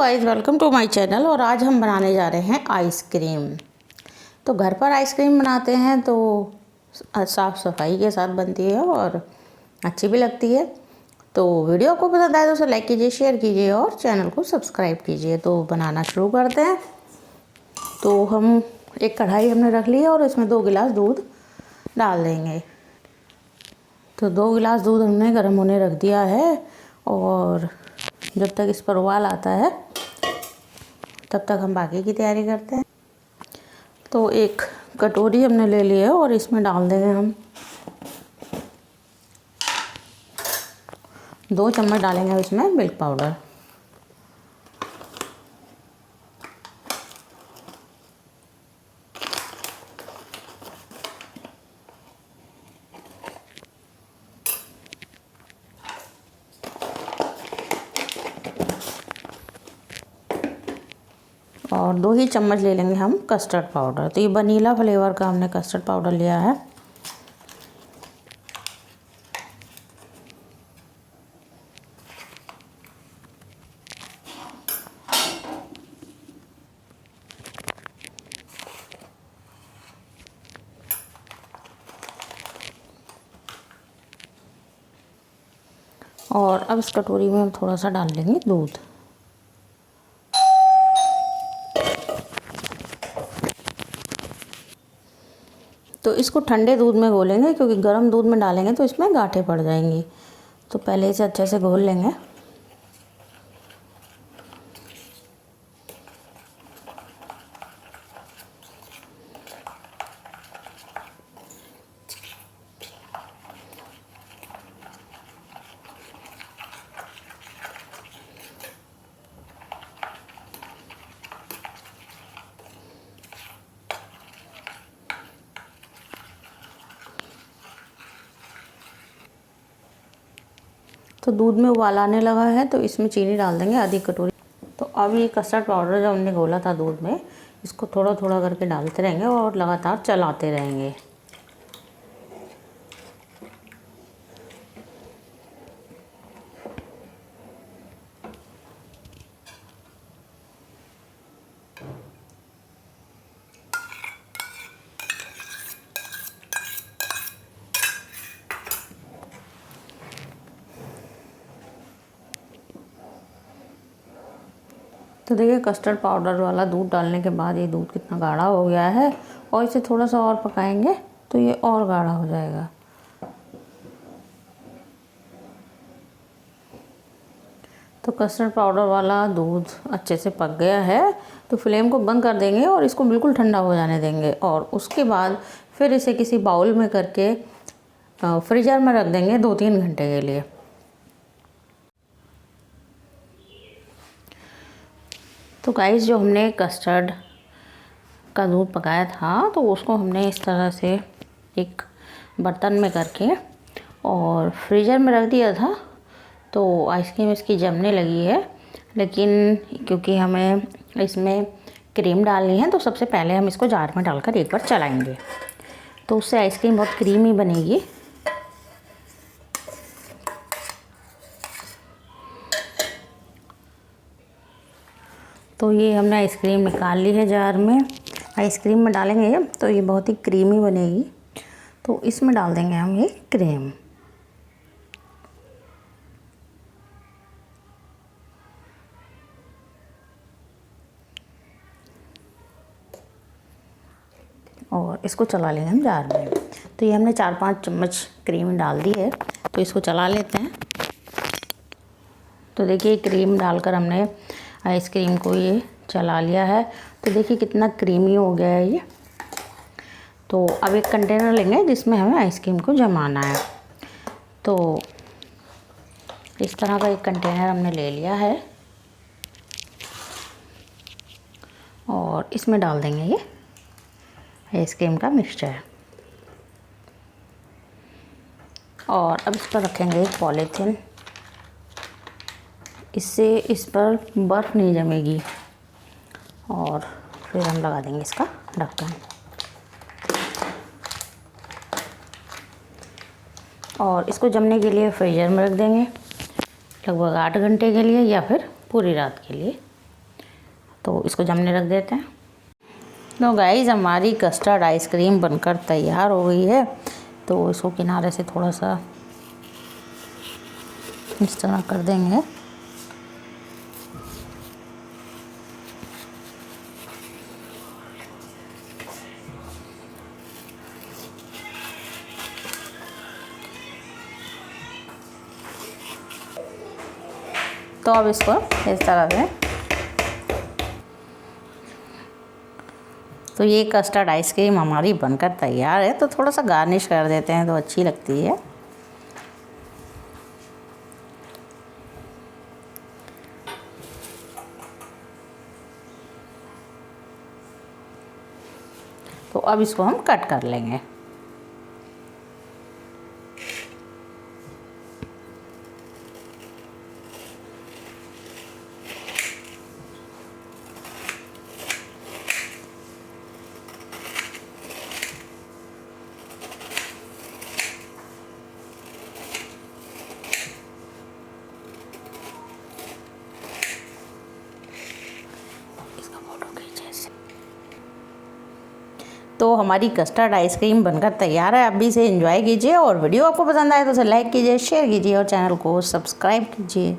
Guys, welcome to my channel. और आज हम बनाने जा रहे हैं आइसक्रीम। तो घर पर आइसक्रीम बनाते हैं तो साफ़ सफाई के साथ बनती है और अच्छी भी लगती है। तो वीडियो को पसंद आए तो उसे लाइक कीजिए, शेयर कीजिए और चैनल को सब्सक्राइब कीजिए। तो बनाना शुरू करते हैं। तो हम एक कढ़ाई हमने रख ली है और इसमें 2 गिलास दूध डाल देंगे। तो 2 गिलास दूध हमने गर्म होने रख दिया है और जब तक इस पर उबाल आता है तब तक हम बाकी की तैयारी करते हैं। तो एक कटोरी हमने ले ली है और इसमें डाल देंगे हम 2 चम्मच डालेंगे इसमें मिल्क पाउडर। और 2 ही चम्मच ले लेंगे हम कस्टर्ड पाउडर। तो ये वनीला फ्लेवर का हमने कस्टर्ड पाउडर लिया है। और अब इस कटोरी में हम थोड़ा सा डाल लेंगे दूध। तो इसको ठंडे दूध में घोलेंगे क्योंकि गर्म दूध में डालेंगे तो इसमें गांठें पड़ जाएंगी। तो पहले इसे अच्छे से घोल लेंगे। तो दूध में उबाल आने लगा है तो इसमें चीनी डाल देंगे आधी कटोरी। तो अब ये कस्टर्ड पाउडर जो हमने घोला था दूध में, इसको थोड़ा थोड़ा करके डालते रहेंगे और लगातार चलाते रहेंगे। तो देखिए कस्टर्ड पाउडर वाला दूध डालने के बाद ये दूध कितना गाढ़ा हो गया है। और इसे थोड़ा सा और पकाएंगे तो ये और गाढ़ा हो जाएगा। तो कस्टर्ड पाउडर वाला दूध अच्छे से पक गया है। तो फ्लेम को बंद कर देंगे और इसको बिल्कुल ठंडा हो जाने देंगे। और उसके बाद फिर इसे किसी बाउल में करके फ्रीज़र में रख देंगे 2-3 घंटे के लिए। तो गाइस, जो हमने कस्टर्ड का दूध पकाया था तो उसको हमने इस तरह से एक बर्तन में करके और फ्रीज़र में रख दिया था। तो आइसक्रीम इसकी जमने लगी है, लेकिन क्योंकि हमें इसमें क्रीम डालनी है तो सबसे पहले हम इसको जार में डालकर एक बार चलाएंगे। तो उससे आइसक्रीम बहुत क्रीमी बनेगी। तो ये हमने आइसक्रीम निकाल ली है जार में। आइसक्रीम में डालेंगे तो ये बहुत ही क्रीमी बनेगी। तो इसमें डाल देंगे हम ये क्रीम। और इसको चला लेंगे हम जार में। तो ये हमने 4-5 चम्मच क्रीम डाल दी है। तो इसको चला लेते हैं। तो देखिए क्रीम डालकर हमने आइसक्रीम को ये चला लिया है। तो देखिए कितना क्रीमी हो गया है ये। तो अब एक कंटेनर लेंगे जिसमें हमें आइसक्रीम को जमाना है। तो इस तरह का एक कंटेनर हमने ले लिया है और इसमें डाल देंगे ये आइसक्रीम का मिक्सचर। और अब इस पर रखेंगे एक पॉलीथीन। इससे इस पर बर्फ़ नहीं जमेगी। और फिर हम लगा देंगे इसका ढक्कन। और इसको जमने के लिए फ्रीज़र में रख देंगे लगभग 8 घंटे के लिए या फिर पूरी रात के लिए। तो इसको जमने रख देते हैं। तो गाइस हमारी कस्टर्ड आइसक्रीम बनकर तैयार हो गई है। तो इसको किनारे से थोड़ा सा इस तरह कर देंगे। तो अब इसको इस तरह से, तो ये कस्टर्ड आइसक्रीम हमारी बनकर तैयार है। तो थोड़ा सा गार्निश कर देते हैं तो अच्छी लगती है। तो अब इसको हम कट कर लेंगे। तो हमारी कस्टर्ड आइसक्रीम बनकर तैयार है। आप भी इसे एंजॉय कीजिए और वीडियो आपको पसंद आए तो उसे लाइक कीजिए, शेयर कीजिए और चैनल को सब्सक्राइब कीजिए।